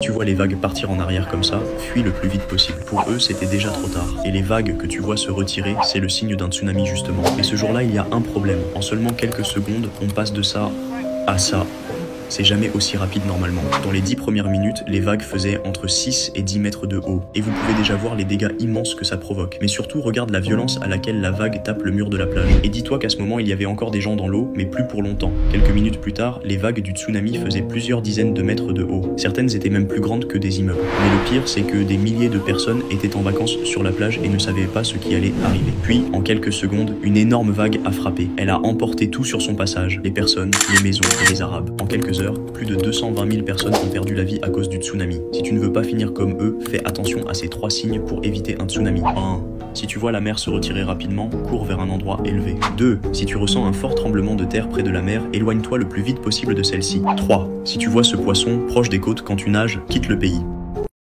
Tu vois les vagues partir en arrière comme ça, fuis le plus vite possible. Pour eux, c'était déjà trop tard. Et les vagues que tu vois se retirer, c'est le signe d'un tsunami justement. Et ce jour-là, il y a un problème. En seulement quelques secondes, on passe de ça à ça. C'est jamais aussi rapide normalement. Dans les 10 premières minutes, les vagues faisaient entre 6 et 10 mètres de haut. Et vous pouvez déjà voir les dégâts immenses que ça provoque. Mais surtout, regarde la violence à laquelle la vague tape le mur de la plage. Et dis-toi qu'à ce moment, il y avait encore des gens dans l'eau, mais plus pour longtemps. Quelques minutes plus tard, les vagues du tsunami faisaient plusieurs dizaines de mètres de haut. Certaines étaient même plus grandes que des immeubles. Mais le pire, c'est que des milliers de personnes étaient en vacances sur la plage et ne savaient pas ce qui allait arriver. Puis, en quelques secondes, une énorme vague a frappé. Elle a emporté tout sur son passage. Les personnes, les maisons et les Arabes. En quelques heures, plus de 220 000 personnes ont perdu la vie à cause du tsunami. Si tu ne veux pas finir comme eux, fais attention à ces 3 signes pour éviter un tsunami. 1. Si tu vois la mer se retirer rapidement, cours vers un endroit élevé. 2. Si tu ressens un fort tremblement de terre près de la mer, éloigne-toi le plus vite possible de celle-ci. 3. Si tu vois ce poisson proche des côtes quand tu nages, quitte le pays.